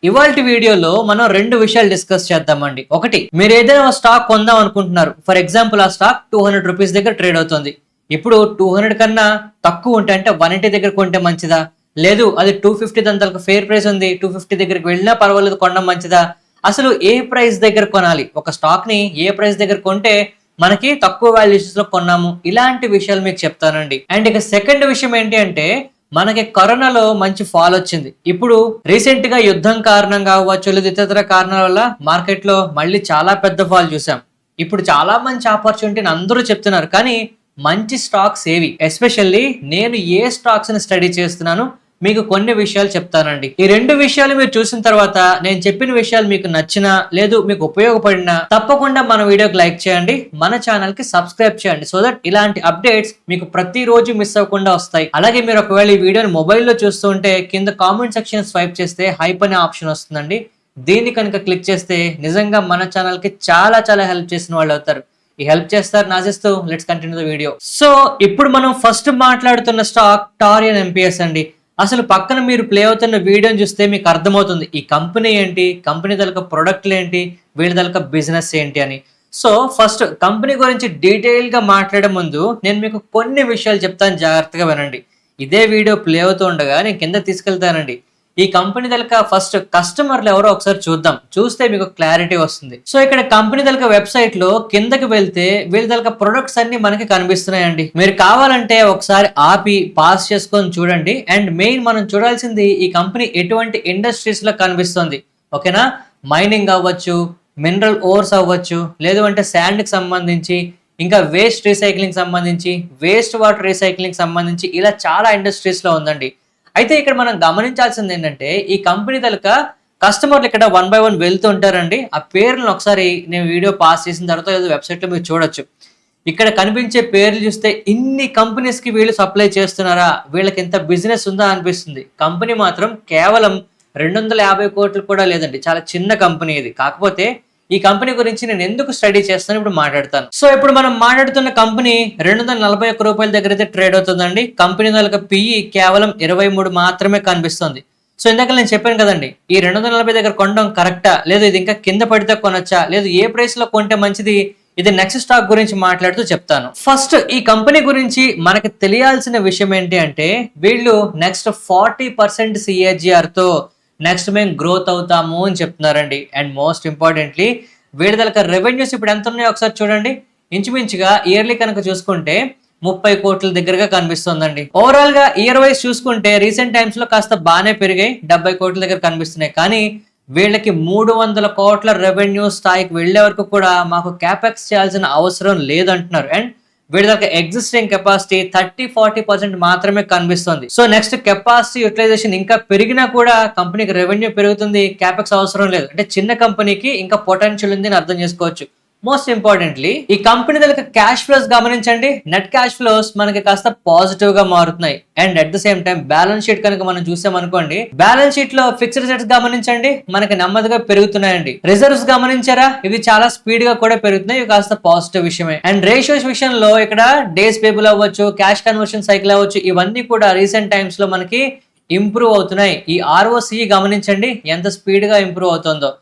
ఇవాల్టి వీడియోలో మనం రెండు విషయాలు డిస్కస్ చేద్దామండి. ఒకటి, మీరు ఏదైనా ఒక స్టాక్ కొందాం అనుకుంటున్నారు. ఫర్ ఎగ్జాంపుల్ ఆ స్టాక్ 200 రూపీస్ దగ్గర ట్రేడ్ అవుతుంది. ఇప్పుడు 200 కన్నా తక్కువ ఉంటే అంటే 180 దగ్గర కొంటే మంచిదా, లేదు అది 250 దాని ఫేర్ ప్రైస్ ఉంది 250 దగ్గరికి వెళ్ళినా పర్వాలేదు కొనడం మంచిదా, అసలు ఏ ప్రైస్ దగ్గర కొనాలి, ఒక స్టాక్ ని ఏ ప్రైస్ దగ్గర కొంటే మనకి తక్కువ వాల్యూషన్స్ లో కొన్నాము, ఇలాంటి విషయాలు మీకు చెప్తానండి. అండ్ ఇక సెకండ్ విషయం ఏంటి అంటే, మనకి కరోనాలో మంచి ఫాల్ వచ్చింది. ఇప్పుడు రీసెంట్ గా యుద్ధం కారణంగా అవ్వచ్చు లేదా ఇతర కారణాల వల్ల మార్కెట్ లో మళ్ళీ చాలా పెద్ద ఫాల్ చూసాం. ఇప్పుడు చాలా మంచి ఆపర్చునిటీని అందరూ చెప్తున్నారు, కానీ మంచి స్టాక్స్ ఏవి, ఎస్పెషల్లీ నేను ఏ స్టాక్స్ ని స్టడీ చేస్తున్నాను మీకు కొన్ని విషయాలు చెప్తానండి. ఈ రెండు విషయాలు మీరు చూసిన తర్వాత నేను చెప్పిన విషయాలు మీకు నచ్చినా లేదు మీకు ఉపయోగపడినా తప్పకుండా మన వీడియోకి లైక్ చేయండి, మన ఛానల్ కి సబ్స్క్రైబ్ చేయండి, సో దట్ ఇలాంటి అప్డేట్స్ మీకు ప్రతిరోజు మిస్ అవ్వకుండా వస్తాయి. అలాగే మీరు ఒకవేళ ఈ వీడియోని మొబైల్లో చూస్తూ ఉంటే కింద కామెంట్ సెక్షన్ స్వైప్ చేస్తే హైప్ అనే ఆప్షన్ వస్తుందండి. దీన్ని కనుక క్లిక్ చేస్తే నిజంగా మన ఛానల్ కి చాలా చాలా హెల్ప్ చేసిన వాళ్ళు అవుతారు. ఈ హెల్ప్ చేస్తారు నాశిస్తూ let's continue the video. So ఇప్పుడు మనం ఫస్ట్ మాట్లాడుతున్న స్టాక్ టారియన్ ఎంపీఎస్ అండి. అసలు పక్కన మీరు ప్లే అవుతున్న వీడియోని చూస్తే మీకు అర్థమవుతుంది ఈ కంపెనీ ఏంటి, కంపెనీ తలక ప్రొడక్ట్లు ఏంటి, వీళ్ళ తలక బిజినెస్ ఏంటి అని. సో ఫస్ట్ కంపెనీ గురించి డీటెయిల్ గా మాట్లాడే ముందు నేను మీకు కొన్ని విషయాలు చెప్తాను, జాగ్రత్తగా వినండి. ఇదే వీడియో ప్లే అవుతూ ఉండగా నేను కింద తీసుకెళ్తానండి. ఈ కంపెనీ తలక ఫస్ట్ కస్టమర్లు ఎవరో ఒకసారి చూద్దాం, చూస్తే మీకు క్లారిటీ వస్తుంది. సో ఇక్కడ కంపెనీ తలక వెబ్సైట్ లో కిందకి వెళ్తే వీళ్ళ తలక ప్రొడక్ట్స్ అన్ని మనకి కనిపిస్తున్నాయండి. మీరు కావాలంటే ఒకసారి ఆపి పాస్ చేసుకొని చూడండి. అండ్ మెయిన్ మనం చూడాల్సింది ఈ కంపెనీ ఎటువంటి ఇండస్ట్రీస్ లో కనిపిస్తుంది, ఓకేనా. మైనింగ్ అవ్వచ్చు, మినరల్ ఓర్స్ అవ్వచ్చు, లేదు అంటే శాండ్ కి సంబంధించి, ఇంకా వేస్ట్ రీసైక్లింగ్ సంబంధించి, వేస్ట్ వాటర్ రీసైక్లింగ్ సంబంధించి, ఇలా చాలా ఇండస్ట్రీస్ లో ఉందండి. అయితే ఇక్కడ మనం గమనించాల్సింది ఏంటంటే ఈ కంపెనీ తలక కస్టమర్లు ఇక్కడ 1 by 1 వెళ్తూ ఉంటారండి. ఆ పేర్లను ఒకసారి నేను వీడియో పాస్ చేసిన తర్వాత ఏదో వెబ్సైట్ లో మీరు చూడొచ్చు. ఇక్కడ కనిపించే పేర్లు చూస్తే ఇన్ని కంపెనీస్ కి వీళ్ళు సప్లై చేస్తున్నారా, వీళ్ళకి ఎంత బిజినెస్ ఉందా అనిపిస్తుంది. కంపెనీ మాత్రం కేవలం 250 కోట్లు కూడా లేదండి, చాలా చిన్న కంపెనీ ఇది. కాకపోతే ఈ కంపెనీ గురించి నేను ఎందుకు స్టడీ చేస్తాను ఇప్పుడు మాట్లాడతాను. సో ఇప్పుడు మనం మాట్లాడుతున్న కంపెనీ 241 రూపాయల దగ్గర అయితే ట్రేడ్ అవుతుందండి. కంపెనీ వాళ్ళకి పిఈ కేవలం 23 మాత్రమే కనిపిస్తుంది. సో ఇందాక నేను చెప్పాను కదండి, ఈ 240 దగ్గర కొనడం కరెక్టా, లేదు ఇది ఇంకా కింద పడితే కొనొచ్చా, లేదు ఏ ప్రైస్ లో కొంటే మంచిది, ఇది నెక్స్ట్ స్టాక్ గురించి మాట్లాడుతూ చెప్తాను. ఫస్ట్ ఈ కంపెనీ గురించి మనకి తెలియాల్సిన విషయం ఏంటి అంటే, వీళ్ళు నెక్స్ట్ 40% CAGR తో నెక్స్ట్ మేము గ్రోత్ అవుతాము అని చెప్తున్నారండి. అండ్ మోస్ట్ ఇంపార్టెంట్లీ వీళ్ళ దగ్గర రెవెన్యూస్ ఇప్పుడు ఎంత ఉన్నాయో ఒకసారి చూడండి. ఇంచుమించుగా ఇయర్లీ కనుక చూసుకుంటే 30 కోట్ల దగ్గరగా కనిపిస్తుందండి. ఓవరాల్ గా ఇయర్ వైజ్ చూసుకుంటే రీసెంట్ టైమ్స్ లో కాస్త బాగానే పెరిగాయి, 70 కోట్ల దగ్గర కనిపిస్తున్నాయి. కానీ వీళ్ళకి 300 కోట్ల రెవెన్యూ స్థాయికి వెళ్లే వరకు కూడా మాకు క్యాపెక్స్ చేయాల్సిన అవసరం లేదంటున్నారు. అండ్ వీళ్ళ దగ్గర ఎగ్జిస్టింగ్ కెపాసిటీ 30-40% మాత్రమే కనిపిస్తుంది. సో నెక్స్ట్ కెపాసిటీ యూటిలైజేషన్ ఇంకా పెరిగినా కూడా కంపెనీకి రెవెన్యూ పెరుగుతుంది, క్యాపెక్స్ అవసరం లేదు. అంటే చిన్న కంపెనీకి ఇంకా పొటెన్షియల్ ఉంది అని అర్థం చేసుకోవచ్చు. మోస్ట్ ఇంపార్టెంట్లీ ఈ కంపెనీ దగ్గర క్యాష్ ఫ్లోస్ గమనించండి. నెట్ క్యాష్ ఫ్లోస్ మనకి కాస్త పాజిటివ్ గా మారుతున్నాయి. And at the same time balance sheet కనుక మనం చూసామనుకోండి, బ్యాలెన్స్ షీట్ లో ఫిక్స్డ్ అసెట్స్ గమనించండి మనకి నెమ్మదిగా పెరుగుతున్నాయండి. రిజర్వ్స్ గమనించారా, ఇవి చాలా స్పీడ్ గా కూడా పెరుగుతున్నాయి, ఇవి కాస్త పాజిటివ్ విషయమే. అండ్ రేషియోస్ విషయంలో ఇక్కడ డేస్ పేబుల్ అవ్వచ్చు, క్యాష్ కన్వర్షన్ సైకిల్ అవ్వచ్చు, ఇవన్నీ కూడా రీసెంట్ టైమ్స్ లో మనకి ఇంప్రూవ్ అవుతున్నాయి. ఈ ROCE గమనించండి ఎంత స్పీడ్ గా ఇంప్రూవ్ అవుతుందో.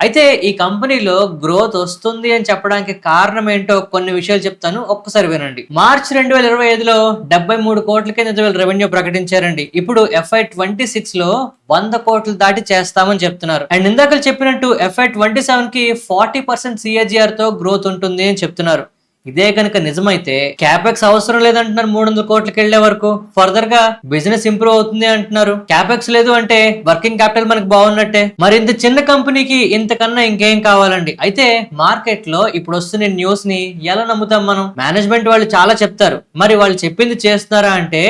అయితే ఈ కంపెనీలో గ్రోత్ వస్తుంది అని చెప్పడానికి కారణం ఏంటో కొన్ని విషయాలు చెప్తాను, ఒక్కసారి వినండి. మార్చ్ 2025లో 73 కోట్లకే వీళ్ళు రెవెన్యూ ప్రకటించారండి. ఇప్పుడు FY26 లో 100 కోట్లు దాటి చేస్తామని చెప్తున్నారు. అండ్ ఇందాక చెప్పినట్టు FY27 కి 40% CAGR తో గ్రోత్ ఉంటుంది అని చెప్తున్నారు. ఇదే కనుక నిజమైతే క్యాపెక్స్ అవసరం లేదంటున్నారు, 300 కోట్లకి వెళ్లే వరకు ఫర్దర్ గా బిజినెస్ ఇంప్రూవ్ అవుతుంది అంటున్నారు. క్యాపెక్స్ లేదు అంటే వర్కింగ్ క్యాపిటల్ మనకి బాగున్నట్టే. మరి ఇంత చిన్న కంపెనీకి ఇంతకన్నా ఇంకేం కావాలండి. అయితే మార్కెట్ లో ఇప్పుడు వస్తున్న న్యూస్ ని ఎలా నమ్ముతాం మనం? మేనేజ్మెంట్ వాళ్ళు చాలా చెప్తారు, మరి వాళ్ళు చెప్పింది చేస్తున్నారా అంటే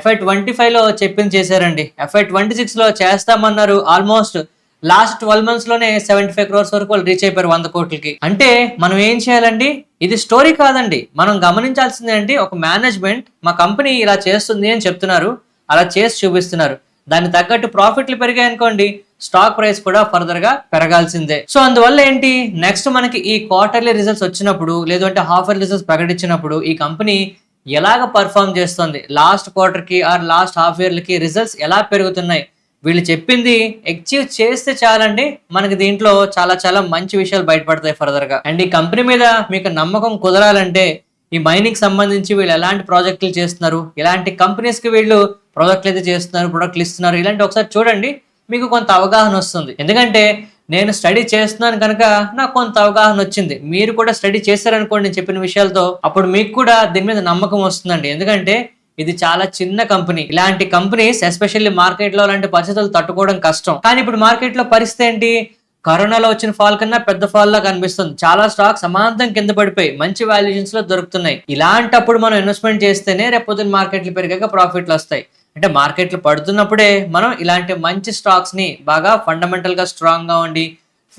FY25 లో చెప్పింది చేశారండి, FY26 లో చేస్తామన్నారు. ఆల్మోస్ట్ లాస్ట్ 12 months లోనే 75 crores వరకు వాళ్ళు రీచ్ అయిపోయారు 100 కోట్లకి. అంటే మనం ఏం చేయాలండి, ఇది స్టోరీ కాదండి, మనం గమనించాల్సింది ఏంటి, ఒక మేనేజ్మెంట్ మా కంపెనీ ఇలా చేస్తుంది అని చెప్తున్నారు, అలా చేసి చూపిస్తున్నారు. దానికి తగ్గట్టు ప్రాఫిట్లు పెరిగాయి అనుకోండి, స్టాక్ ప్రైస్ కూడా ఫర్దర్ గా పెరగాల్సిందే. సో అందువల్ల ఏంటి, నెక్స్ట్ మనకి ఈ క్వార్టర్లీ రిజల్ట్స్ వచ్చినప్పుడు లేదు అంటే హాఫ్ ఇయర్ రిజల్ట్స్ ప్రకటించినప్పుడు ఈ కంపెనీ ఎలాగ పర్ఫామ్ చేస్తుంది, లాస్ట్ క్వార్టర్ కి ఆర్ లాస్ట్ హాఫ్ ఇయర్లకి రిజల్ట్స్ ఎలా పెరుగుతున్నాయి, వీళ్ళు చెప్పింది అచీవ్ చేస్తే చాలండి, మనకి దీంట్లో చాలా చాలా మంచి విషయాలు బయటపడతాయి ఫర్దర్ గా. అండ్ ఈ కంపెనీ మీద మీకు నమ్మకం కుదరాలంటే ఈ మైనింగ్ సంబంధించి వీళ్ళు ఎలాంటి ప్రాజెక్టులు చేస్తున్నారు, ఎలాంటి కంపెనీస్ కి వీళ్ళు ప్రాజెక్టులు అయితే చేస్తున్నారు, ప్రొడక్ట్లు ఇస్తున్నారు, ఇలాంటి ఒకసారి చూడండి, మీకు కొంత అవగాహన వస్తుంది. ఎందుకంటే నేను స్టడీ చేస్తున్నాను కనుక నాకు కొంత అవగాహన వచ్చింది. మీరు కూడా స్టడీ చేశారనుకోండి నేను చెప్పిన విషయాలతో, అప్పుడు మీకు కూడా దీని మీద నమ్మకం వస్తుందండి. ఎందుకంటే ఇది చాలా చిన్న కంపెనీ. ఇలాంటి కంపెనీస్ ఎస్పెషల్లీ మార్కెట్ లో అలాంటి పరిస్థితులు తట్టుకోవడం కష్టం. కానీ ఇప్పుడు మార్కెట్ లో పరిస్థితి ఏంటి? కరోనాలో వచ్చిన ఫాల్ కన్నా పెద్ద ఫాల్ లా కనిపిస్తుంది. చాలా స్టాక్స్ అమాంతం కింద పడిపోయి మంచి వాల్యుయేషన్స్ లో దొరుకుతున్నాయి. ఇలాంటప్పుడు మనం ఇన్వెస్ట్మెంట్ చేస్తేనే రేపొద్దున మార్కెట్లు పెరిగాక ప్రాఫిట్లు వస్తాయి. అంటే మార్కెట్లు పడుతున్నప్పుడే మనం ఇలాంటి మంచి స్టాక్స్ ని బాగా ఫండమెంటల్ గా స్ట్రాంగ్ గా ఉండి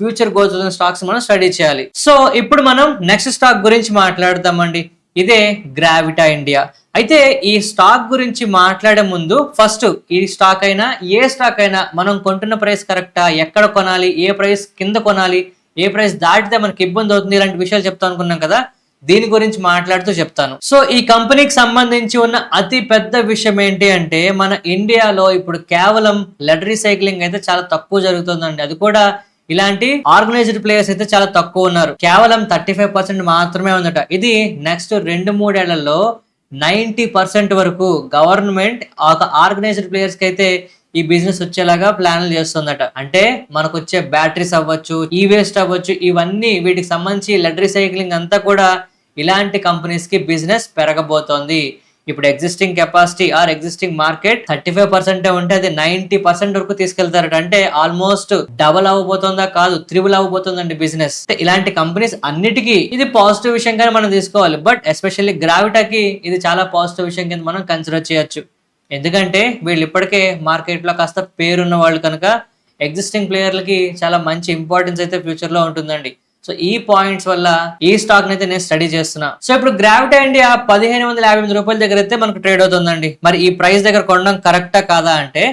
ఫ్యూచర్ గ్రోత్ ఉన్న స్టాక్స్ మనం స్టడీ చేయాలి. సో ఇప్పుడు మనం నెక్స్ట్ స్టాక్ గురించి మాట్లాడదామండి. ఇదే గ్రావిటా ఇండియా. అయితే ఈ స్టాక్ గురించి మాట్లాడే ముందు ఫస్ట్ ఈ స్టాక్ అయినా ఏ స్టాక్ అయినా మనం కొంటున్న ప్రైస్ కరెక్టా, ఎక్కడ కొనాలి, ఏ ప్రైస్ కింద కొనాలి, ఏ ప్రైస్ దాటితే మనకి ఇబ్బంది అవుతుంది, ఇలాంటి విషయాలు చెప్తా అనుకున్నాం కదా, దీని గురించి మాట్లాడుతూ చెప్తాను. సో ఈ కంపెనీకి సంబంధించి ఉన్న అతి పెద్ద విషయం ఏంటి అంటే మన ఇండియాలో ఇప్పుడు కేవలం లెడ్ రీసైక్లింగ్ అయితే చాలా తక్కువ జరుగుతుందండి. అది కూడా ఇలాంటి ఆర్గనైజ్డ్ ప్లేయర్స్ అయితే చాలా తక్కువ ఉన్నారు. కేవలం 35% మాత్రమే ఉందట. ఇది నెక్స్ట్ 2-3 ఏళ్లలో 90% వరకు గవర్నమెంట్ ఒక ఆర్గనైజ్డ్ ప్లేయర్స్ కి అయితే ఈ బిజినెస్ వచ్చేలాగా ప్లాన్లు చేస్తుందట. అంటే మనకు వచ్చే బ్యాటరీస్ అవ్వచ్చు, ఈ వేస్ట్ అవ్వచ్చు, ఇవన్నీ వీటికి సంబంధించి లెడ్ రీసైక్లింగ్ అంతా కూడా ఇలాంటి కంపెనీస్ కి బిజినెస్ పెరగబోతోంది. ఇప్పుడు existing capacity or existing market 35% ఉంటే అది 90% వరకు తీసుకెళ్తారట. అంటే ఆల్మోస్ట్ డబల్ అవ్వబోతుందా కాదు, త్రిబుల్ అవ్వబోతుందండి బిజినెస్. ఇలాంటి కంపెనీస్ అన్నిటికీ ఇది పాజిటివ్ విషయంగానే మనం తీసుకోవాలి. బట్ ఎస్పెషల్లీ గ్రావిటాకి ఇది చాలా పాజిటివ్ విషయం కింద మనం కన్సిడర్ చేయొచ్చు. ఎందుకంటే వీళ్ళు ఇప్పటికే మార్కెట్ లో కాస్త పేరున్న వాళ్ళు కనుక ఎగ్జిస్టింగ్ ప్లేయర్లకి చాలా మంచి ఇంపార్టెన్స్ అయితే ఫ్యూచర్ లో ఉంటుందండి. సో ఈ పాయింట్స్ వల్ల ఈ స్టాక్ అయితే నేను స్టడీ చేస్తున్నా. సో ఇప్పుడు గ్రావిటా ఇండియా 1558 రూపాయల దగ్గర అయితే మనకు ట్రేడ్ అవుతుందండి. మరి ఈ ప్రైస్ దగ్గర కొనడం కరెక్టా కాదా అంటే,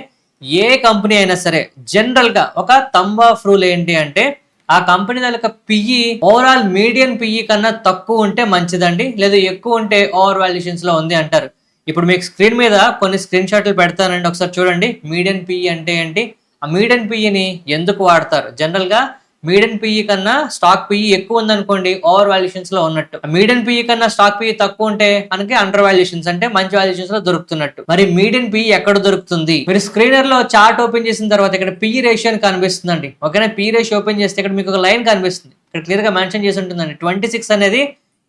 ఏ కంపెనీ అయినా సరే జనరల్ గా ఒక థంబ్ ఆఫ్ రూల్ ఏంటి అంటే, ఆ కంపెనీ దానికి పిఈ ఓవరాల్ మీడియం పిఈ కన్నా తక్కువ ఉంటే మంచిదండి, లేదా ఎక్కువ ఉంటే ఓవర్ వాల్యుయేషన్స్ లో ఉంది అంటారు. ఇప్పుడు మీకు స్క్రీన్ మీద కొన్ని స్క్రీన్ షాట్లు పెడతానండి, ఒకసారి చూడండి. మీడియన్ పిఈ అంటే ఏంటి, ఆ మీడియన్ పిఈని ఎందుకు వాడతారు? జనరల్ గా మీడియన్ పిఈ కన్నా స్టాక్ పిఈ ఎక్కువ ఉందనుకోండి, ఓవర్ వాల్యుయేషన్స్ లో ఉన్నట్టు. మీడియన్ పిఈ కన్నా స్టాక్ పిఈ తక్కువ ఉంటే మనకి అండర్ వాల్యుయేషన్స్, అంటే మంచి వాల్యుయేషన్స్ లో దొరుకుతున్నట్టు. మరి మీడియన్ పిఈ ఎక్కడ దొరుకుతుంది? మీరు స్క్రీనర్ లో చార్ట్ ఓపెన్ చేసిన తర్వాత ఇక్కడ పిఈ రేషియో అని కనిపిస్తుందండి. ఓకేనా? పిఈ రేషియో ఓపెన్ చేస్తే ఇక్కడ మీకు ఒక లైన్ కనిపిస్తుంది, ఇక్కడ క్లియర్ గా మెన్షన్ చేసి ఉంటుందండి. 26 అనేది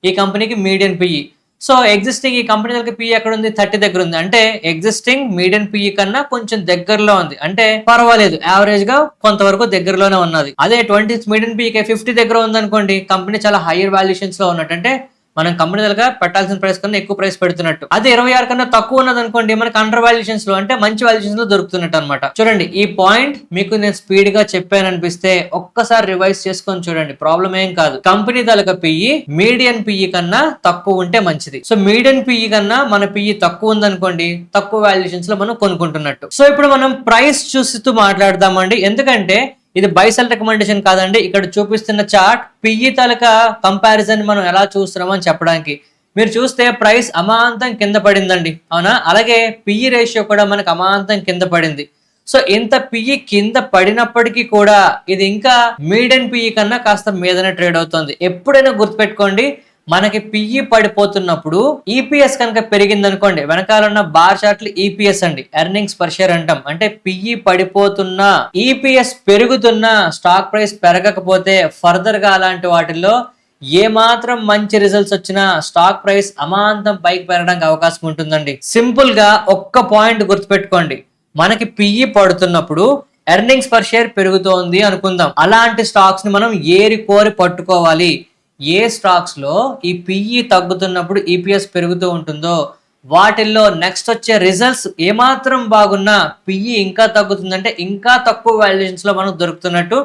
ఈ కంపెనీకి మీడియన్ పిఈ. సో ఎగ్జిస్టింగ్ ఈ కంపెనీ పిఈ ఎక్కడ ఉంది? 30 దగ్గర ఉంది. అంటే ఎగ్జిస్టింగ్ మీడియన్ పిఈ కన్నా కొంచెం దగ్గరలో ఉంది, అంటే పర్వాలేదు, యావరేజ్ గా కొంతవరకు దగ్గరలోనే ఉన్నది. అదే 20 మీడియన్ పిఈ 50 దగ్గర ఉంది అనుకోండి, కంపెనీ చాలా హైయర్ వాల్యుయేషన్స్ లో ఉన్నట్టు. అంటే మనం కంపెనీ దగ్గర పెట్టాల్సిన ప్రైస్ కన్నా ఎక్కువ ప్రైస్ పెడుతున్నట్టు. అదే 26 కన్నా తక్కువ ఉన్నది అనుకోండి, మనకి అండర్ వాల్యుయేషన్స్ లో, అంటే మంచి వాల్యుయేషన్స్ లో దొరుకుతున్నట్టు అనమాట. చూడండి, ఈ పాయింట్ మీకు నేను స్పీడ్ గా చెప్పాను అనిపిస్తే ఒక్కసారి రివైజ్ చేసుకొని చూడండి, ప్రాబ్లం ఏం కాదు. కంపెనీ తలక పిఈ మీడియన్ పిఈ కన్నా తక్కువ ఉంటే మంచిది. సో మీడియన్ పిఈ కన్నా మన పిఈ తక్కువ ఉందనుకోండి, తక్కువ వాల్యుయేషన్స్ లో మనం కొనుక్కుంటున్నట్టు. సో ఇప్పుడు మనం ప్రైస్ చూస్తూ మాట్లాడదామండి. ఎందుకంటే ఇది బై సెల్ రికమెండేషన్ కాదండి. ఇక్కడ చూపిస్తున్న చార్ట్ పిఈ తాలూకా కంపారిజన్ మనం ఎలా చూస్తున్నామని చెప్పడానికి. మీరు చూస్తే ప్రైస్ అమాంతం కింద పడిందండి, అవునా? అలాగే పిఈ రేషియో కూడా మనకు అమాంతం కింద పడింది. సో ఇంత పిఈ కింద పడినప్పటికీ కూడా ఇది ఇంకా మీడియన్ పిఈ కన్నా కాస్త మీదనే ట్రేడ్ అవుతుంది. ఎప్పుడైనా గుర్తుపెట్టుకోండి, మనకి పిఈ పడిపోతున్నప్పుడు ఈపీఎస్ కనుక పెరిగింది అనుకోండి, వెనకాల ఉన్న బార్ చార్ట్లు ఈపీఎస్ అండి, ఎర్నింగ్స్ పర్ షేర్ అంటాం. అంటే పిఈ పడిపోతున్నా ఈపీఎస్ పెరుగుతున్నా స్టాక్ ప్రైస్ పెరగకపోతే ఫర్దర్ గా అలాంటి వాటిల్లో ఏ మాత్రం మంచి రిజల్ట్స్ వచ్చినా స్టాక్ ప్రైస్ అమాంతం పైకి పెరగడానికి అవకాశం ఉంటుందండి. సింపుల్ గా ఒక్క పాయింట్ గుర్తుపెట్టుకోండి, మనకి పిఈ పడుతున్నప్పుడు ఎర్నింగ్స్ పర్ షేర్ పెరుగుతోంది అనుకుందాం. అలాంటి స్టాక్స్ ని మనం ఏరి కోరి పట్టుకోవాలి. ఏ స్టాక్స్ లో ఈ పిఈ తగ్గుతున్నప్పుడు ఈపీఎస్ పెరుగుతూ ఉంటుందో వాటిల్లో నెక్స్ట్ వచ్చే రిజల్ట్స్ ఏమాత్రం బాగున్నా పిఈ ఇంకా తగ్గుతుందంటే ఇంకా తక్కువ వాల్యుయేషన్స్ లో మనకు దొరుకుతున్నట్టు.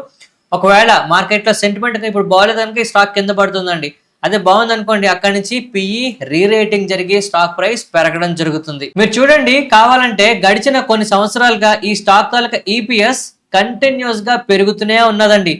ఒకవేళ మార్కెట్ లో సెంటిమెంట్ ఇప్పుడు బాగాలేదనుకో ఈ స్టాక్ కింద పడుతుందండి. అదే బాగుంది అనుకోండి, అక్కడి నుంచి పిఈ రీరేటింగ్ జరిగి స్టాక్ ప్రైస్ పెరగడం జరుగుతుంది. మీరు చూడండి, కావాలంటే గడిచిన కొన్ని సంవత్సరాలుగా ఈ స్టాక్ తాలూకా ఈపీఎస్ కంటిన్యూస్ గా పెరుగుతూనే ఉన్నదండి.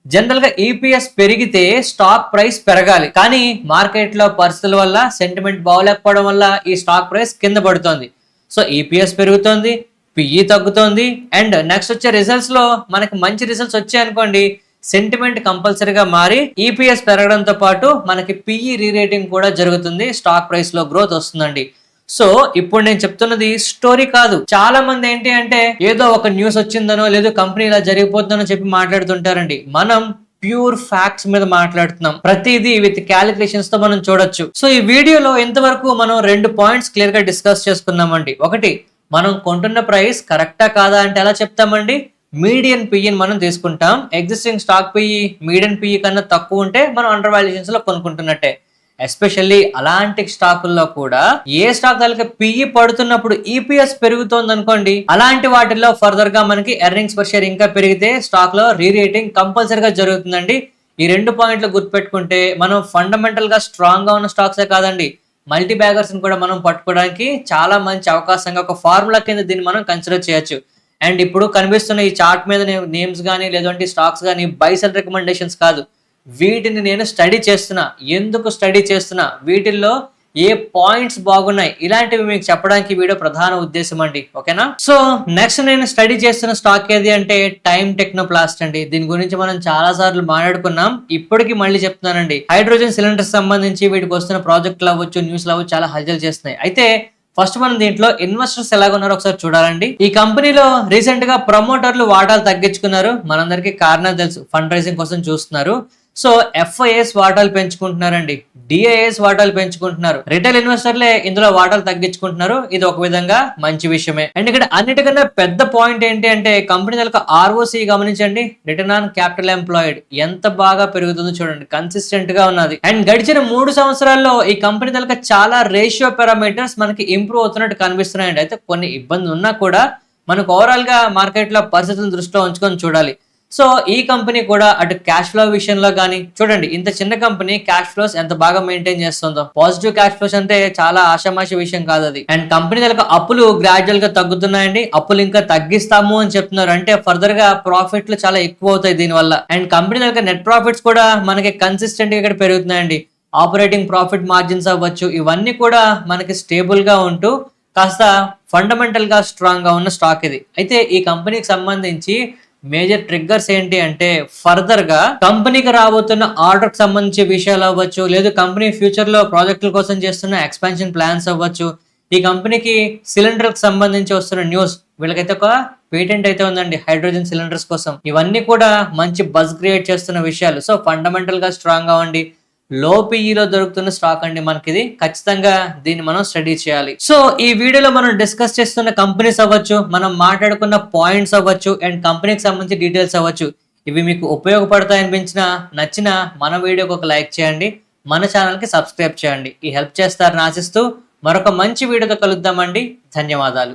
జనరల్ గా ఈపీఎస్ పెరిగితే స్టాక్ ప్రైస్ పెరగాలి, కానీ మార్కెట్ లో పరిస్థితుల వల్ల సెంటిమెంట్ బాగోలేకపోవడం వల్ల ఈ స్టాక్ ప్రైస్ కింద పడుతోంది. సో ఈపీఎస్ పెరుగుతోంది, పిఈ తగ్గుతోంది. అండ్ నెక్స్ట్ వచ్చే రిజల్ట్స్ లో మనకి మంచి రిజల్ట్స్ వచ్చాయి అనుకోండి, సెంటిమెంట్ కంపల్సరీగా మారి ఈపీఎస్ పెరగడంతో పాటు మనకి పిఈ రీరేటింగ్ కూడా జరుగుతుంది, స్టాక్ ప్రైస్ లో గ్రోత్ వస్తుందండి. సో ఇప్పుడు నేను చెప్తున్నది స్టోరీ కాదు. చాలా మంది ఏంటి అంటే ఏదో ఒక న్యూస్ వచ్చిందనో లేదు కంపెనీ ఇలా జరిగిపోతుందనో చెప్పి మాట్లాడుతుంటారండి. మనం ప్యూర్ ఫ్యాక్ట్స్ మీద మాట్లాడుతున్నాం, ప్రతిదీ విత్ క్యాలిక్యులేషన్స్ తో మనం చూడొచ్చు. సో ఈ వీడియోలో ఇంతవరకు మనం 2 పాయింట్స్ క్లియర్ గా డిస్కస్ చేసుకున్నామండి. ఒకటి, మనం కొంటున్న ప్రైస్ కరెక్టా కాదా అంటే ఎలా చెప్తామండి, మీడియన్ పిఈని మనం తీసుకుంటాం. Existing stock PE median PE కన్నా తక్కువ ఉంటే మనం అండర్ వాల్యుయేషన్స్ లో కొనుక్కుంటున్నట్టే. ఎస్పెషల్లీ అలాంటి స్టాకుల్లో కూడా ఏ స్టాక్ వాళ్ళకి పిఈ పడుతున్నప్పుడు ఈపీఎస్ పెరుగుతోంది అనుకోండి, అలాంటి వాటిల్లో ఫర్దర్ గా మనకి ఎర్నింగ్స్ పర్ షేర్ ఇంకా పెరిగితే స్టాక్ లో రీరేటింగ్ కంపల్సరీగా జరుగుతుందండి. ఈ 2 పాయింట్లు గుర్తుపెట్టుకుంటే మనం ఫండమెంటల్ గా స్ట్రాంగ్ గా ఉన్న స్టాక్సే కాదండి, మల్టీ బ్యాగర్స్ కూడా మనం పట్టుకోవడానికి చాలా మంచి అవకాశంగా ఒక ఫార్ములా కింద దీన్ని మనం కన్సిడర్ చేయొచ్చు. అండ్ ఇప్పుడు కనిపిస్తున్న ఈ చార్ట్ మీద నేమ్స్ కానీ లేదంటే స్టాక్స్ కానీ బైస్ అండ్ రికమెండేషన్స్ కాదు, వీటిని నేను స్టడీ చేస్తున్నా. ఎందుకు స్టడీ చేస్తున్నా, వీటిల్లో ఏ పాయింట్స్ బాగున్నాయి, ఇలాంటివి మీకు చెప్పడానికి వీడియో ప్రధాన ఉద్దేశం అండి. ఓకేనా? సో నెక్స్ట్ నేను స్టడీ చేస్తున్న స్టాక్ ఏది అంటే టైమ్ టెక్నోప్లాస్ట్ అండి. దీని గురించి మనం చాలా సార్లు మాట్లాడుకున్నాం, ఇప్పటికీ మళ్ళీ చెప్తున్నానండి. హైడ్రోజన్ సిలిండర్స్ సంబంధించి వీటికి వస్తున్న ప్రాజెక్టులు అవ్వచ్చు, న్యూస్లు అవ్వచ్చు, చాలా హల్చల్ చేస్తున్నాయి. అయితే ఫస్ట్ మనం దీంట్లో ఇన్వెస్టర్స్ ఎలాగున్నారో ఒకసారి చూడాలండి. ఈ కంపెనీలో రీసెంట్ గా ప్రమోటర్లు వాటాలు తగ్గించుకున్నారు. మనందరికీ కారణం తెలుసు, ఫండ్ రైజింగ్ కోసం చూస్తున్నారు. సో ఎఫ్ఐఎస్ వాటాలు పెంచుకుంటున్నారండి, డిఐఎస్ వాటాలు పెంచుకుంటున్నారు, రిటైల్ ఇన్వెస్టర్లే ఇందులో వాటాలు తగ్గించుకుంటున్నారు. ఇది ఒక విధంగా మంచి విషయమే. అండ్ ఇక్కడ అన్నిటికన్నా పెద్ద పాయింట్ ఏంటి అంటే కంపెనీ యొక్క ఆర్ఓసి గమనించండి, రిటర్న్ ఆన్ క్యాపిటల్ ఎంప్లాయిడ్ ఎంత బాగా పెరుగుతుందో చూడండి, కన్సిస్టెంట్ గా ఉన్నది. అండ్ గడిచిన 3 సంవత్సరాల్లో ఈ కంపెనీ యొక్క చాలా రేషియో పారామీటర్స్ మనకి ఇంప్రూవ్ అవుతున్నట్టు కనిపిస్తున్నాయండి. అయితే కొన్ని ఇబ్బందులు ఉన్నా కూడా మనకు ఓవరాల్ గా మార్కెట్ లో పరిస్థితులను దృష్టిలో ఉంచుకొని చూడాలి. సో ఈ కంపెనీ కూడా అటు క్యాష్ ఫ్లో విషయంలో కానీ చూడండి, ఇంత చిన్న కంపెనీ క్యాష్ ఫ్లోస్ ఎంత బాగా మెయింటైన్ చేస్తుందో. పాజిటివ్ క్యాష్ ఫ్లోస్ అంటే చాలా ఆషామాషి విషయం కాదు అది. అండ్ కంపెనీ దగ్గర అప్పులు గ్రాడ్యువల్ గా తగ్గుతున్నాయండి, అప్పులు ఇంకా తగ్గిస్తాము అని చెప్తున్నారు. అంటే ఫర్దర్ గా ప్రాఫిట్లు చాలా ఎక్కువ అవుతాయి దీనివల్ల. అండ్ కంపెనీ దగ్గర నెట్ ప్రాఫిట్స్ కూడా మనకి కన్సిస్టెంట్ గా ఇక్కడ పెరుగుతున్నాయండి. ఆపరేటింగ్ ప్రాఫిట్ మార్జిన్స్ అవ్వచ్చు, ఇవన్నీ కూడా మనకి స్టేబుల్ గా ఉంటూ కాస్త ఫండమెంటల్ గా స్ట్రాంగ్ గా ఉన్న స్టాక్ ఇది. అయితే ఈ కంపెనీకి సంబంధించి మేజర్ ట్రిగ్గర్స్ ఏంటి అంటే ఫర్దర్ గా కంపెనీకి రాబోతున్న ఆర్డర్ కి సంబంధించి విషయాలు అవ్వచ్చు, లేదు కంపెనీ ఫ్యూచర్ లో ప్రాజెక్టుల కోసం చేస్తున్న ఎక్స్పాన్షన్ ప్లాన్స్ అవ్వచ్చు, ఈ కంపెనీకి సిలిండర్ కి సంబంధించి వస్తున్న న్యూస్, వీళ్ళకైతే ఒక పేటెంట్ అయితే ఉందండి హైడ్రోజన్ సిలిండర్స్ కోసం. ఇవన్నీ కూడా మంచి బజ్ క్రియేట్ చేస్తున్న విషయాలు. సో ఫండమెంటల్ గా స్ట్రాంగ్ గా ఉండి లో పీఈలో దొరుకుతున్న స్టాక్ అండి మనకిది. ఖచ్చితంగా దీన్ని మనం స్టడీ చేయాలి. సో ఈ వీడియోలో మనం డిస్కస్ చేస్తున్న కంపెనీస్ అవ్వచ్చు, మనం మాట్లాడుకున్న పాయింట్స్ అవ్వచ్చు, అండ్ కంపెనీకి సంబంధించి డీటెయిల్స్ అవ్వచ్చు, ఇవి మీకు ఉపయోగపడతాయి అనిపించిన నచ్చిన మన వీడియోకి ఒక లైక్ చేయండి, మన ఛానల్ కి సబ్స్క్రైబ్ చేయండి. ఈ హెల్ప్ చేస్తారని ఆశిస్తూ మరొక మంచి వీడియోతో కలుద్దామండి. ధన్యవాదాలు.